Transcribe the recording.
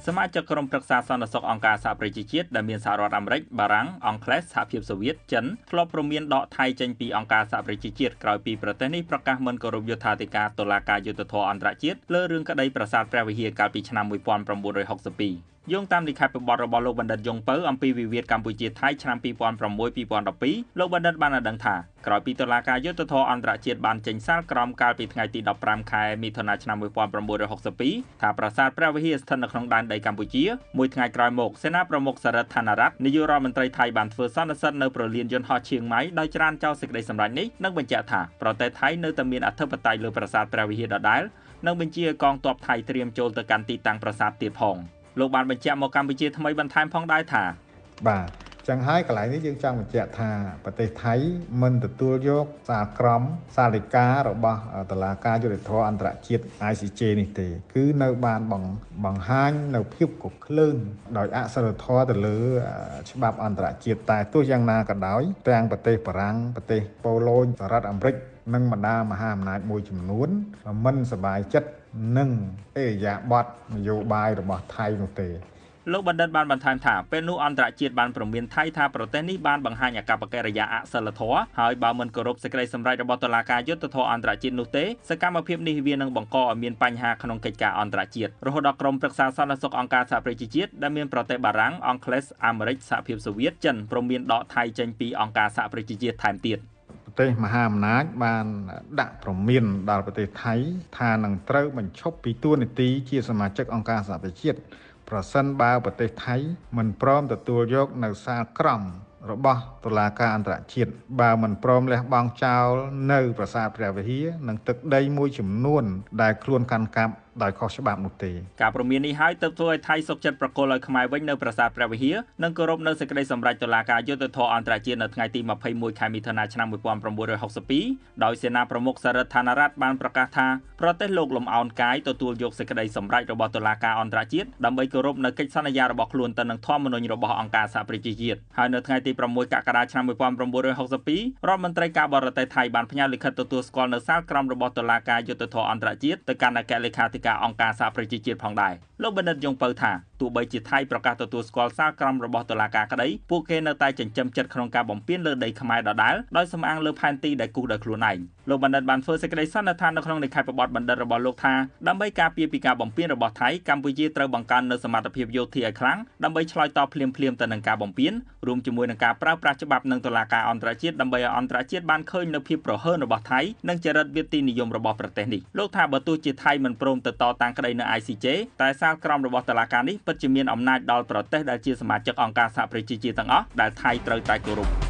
សមាជិកក្រុមប្រឹក្សាសន្តិសុខអង្គការសហប្រជាជាតិដែលមានសហរដ្ឋអាមេរិកបារាំងអង់គ្លេសសហភាពសូវៀតចិនធ្លាប់ព្រមានដកថៃចេញពីអង្គការសហប្រជាជាតិក្រោយពីប្រទេសនេះប្រកាសមិនគោរពយុត្ថាធិការតុលាការយុត្តិធម៌អន្តរជាតិលើរឿងក្តីប្រាសាទព្រះវិហារកាលពីឆ្នាំ1962យោងតាមលិខិតបទរបស់លោកបណ្ឌិតយងពៅអំពីវិវាទកម្ពុជាថៃឆ្នាំ2006-2012លោកបណ្ឌិតបានដឹងថាក្រោយពីតុលាការយុត្តិធម៌អន្តរជាតិបានចេញសាលក្រមកាលពីថ្ងៃទី15ខែមិថុនាឆ្នាំ1962ថាប្រាសាទព្រះវិហារស្ថិតនៅក្នុងដែនដីកម្ពុជាមួយថ្ងៃក្រោយមកសេនាប្រមុខសរិទ្ធឋានរដ្ឋនាយករដ្ឋមន្ត្រីថៃបានធ្វើសន្និសីទនៅប្រលានយន្តហោះឈៀងម៉ៃដោយច្រានចោលសេចក្តីសម្រេចនេះនិងបញ្ជាក់ថាប្រទេសថៃនៅតែមានអធិបតេយ្យលើប្រាសាទព្រះវិហារដដែលនិងបញ្ជាឲ្យកងទ័ពថៃត្រៀមចូលទៅកាន់ទីតាំងប្រាសាទទៀតផងលោកបានបញ្ជាក់មកកម្ពុជាថ្មីបន្ថែមផងដែរថាបាទចឹងហើយកន្លែងនេះយើងចង់បញ្ជាក់ថាប្រទេសថៃមិនទទួលយកសារក្រមសាលដីការបស់តុលាការយុត្តិធម៌អន្តរជាតិ ICJ នេះទេគឺនៅបានបង្ហាញនៅភាពកក្លឿនដោយអសិលធម៌ទៅលើច្បាប់អន្តរជាតិតែទោះយ៉ាងណាក៏ដោយទាំងប្រទេសបារាំងប្រទេសប៉ូឡូញសហរដ្ឋអាមេរិកនិងបណ្ដាមហាអំណាចមួយចំនួនមិនសប្បាយចិត្តនឹងអេរយាប័តនយោបាយរបស់ថៃនោះទេលោកបណ្ឌិតបានបន្ថែមថាពេលនោះអន្តរជាតិបានព្រមានថៃថាប្រទេសនេះបានបង្ហាញអកប្បកិរិយាអសិលធម៌ហើយបើមិនគោរពសេចក្តីសម្រេចរបស់តុលាការយុត្តិធម៌អន្តរជាតិនោះទេសកម្មភាពនេះវានឹងបង្កឲ្យមានបញ្ហាក្នុងកិច្ចការអន្តរជាតិរហូតដល់ក្រុមប្រឹក្សាសន្តិសុខអង្គការសហប្រជាជាតិដែលមានប្រទេសបារាំងអង់គ្លេសអាមេរិកសហភាពសូវៀតចិនព្រមមានដកថៃចេញពីអង្គការសហប្រជាជាតិថែមទៀតប្រទេសមហាអំណាចបានដាក់ព្រមានដល់ប្រទេសថៃថានឹងត្រូវបញ្ឈប់ពីតួនាទីជាសមាជិកអង្គការសហប្រជាជាតិប្រសិនបើប្រទេសថៃមិនព្រមទទួលយកនៅសាលក្រមរបស់តុលាការអន្តរជាតិបើមិនព្រមលះបង់ចោលនៅប្រាសាទព្រះវិហារនិងទឹកដីមួយចំនួនដែលខ្លួនកាន់កាប់ដោយខុសច្បាប់នោះទេការព្រមាននេះហើយទើបធ្វើឲ្យថៃសុកចិត្តប្រគល់ឲ្យខ្មែរវិញនៅប្រាសាទព្រះវិហារនិងគោរពនៅសេចក្តីសម្រេចតុលាការយុត្តិធម៌អន្តរជាតិនៅថ្ងៃទី21ខែមិថុនាឆ្នាំ1962ដោយសេនាប្រមុខសរិទ្ធឋានរដ្ឋបានប្រកាសថាប្រទេសលោកលំអោនកាយទទួលយកសេចក្តីសម្រេចរបស់តុលាការអន្តរជាតិដើម្បីគោរពនៅកិច្ចសន្យារបស់ខ្លួនទៅនឹងធម្មនុញ្ញរបស់អង្គការសហប្រជាជាតិហើយនៅថ្ងៃទី6កក្កដាឆ្នាំ1962រដ្ឋមន្ត្រីការបរទេសថៃបានផ្ញើលិខិតទទួលស្គាល់នៅសាលក្រមរបស់តុលាការយុត្តិធម៌អន្តរជាតិទៅកាន់អគ្គលេខាធិការអង្គការសហប្រជាជាតិផងដែរលោកបណ្ឌិតយងពៅថាទោះបីជាថៃប្រកាសទទួលស្គាល់សាលក្រមរបស់តុលាការក្តីពួកគេនៅតែចិញ្ចឹមចិត្តក្នុងការបំពានលើដីខ្មែរដដែលដោយសំអាងលើផែនទីដែលគូសដោយខ្លួនឯងលោកបណ្ឌិតបានធ្វើសេចក្តីសន្និដ្ឋាននៅក្នុងលិខិតបទបណ្ឌិតរបស់លោកថាដើម្បីការពារពីការបំពានរបស់ថៃកម្ពុជាត្រូវបង្កើននូវសមត្ថភាពយោធាឲ្យខ្លាំងដើម្បីឆ្លើយតបភ្លាមៗទៅនឹងការបំពានរួមជាមួយនឹងការប្រើប្រាស់ច្បាប់និងតុលាការអន្តរជាតិដើម្បីឲ្យអន្តរជាតិបានឃើញនូវភាពប្រហើនរបស់ថៃនិងចរិតវាទីនិយមរបស់ប្រទេសនេះលោកថាបើទោះជាថៃមិនព្រមទៅតតាំងក្តីនៅ ICJ តែសាលក្រមរបស់តុលាការនេះពិតជាមានអំណាចដល់ប្រទេសដែលជាសមាជិកអង្គការសហប្រជាជាតិទាំងអស់ដែលថៃត្រូវតែគោរព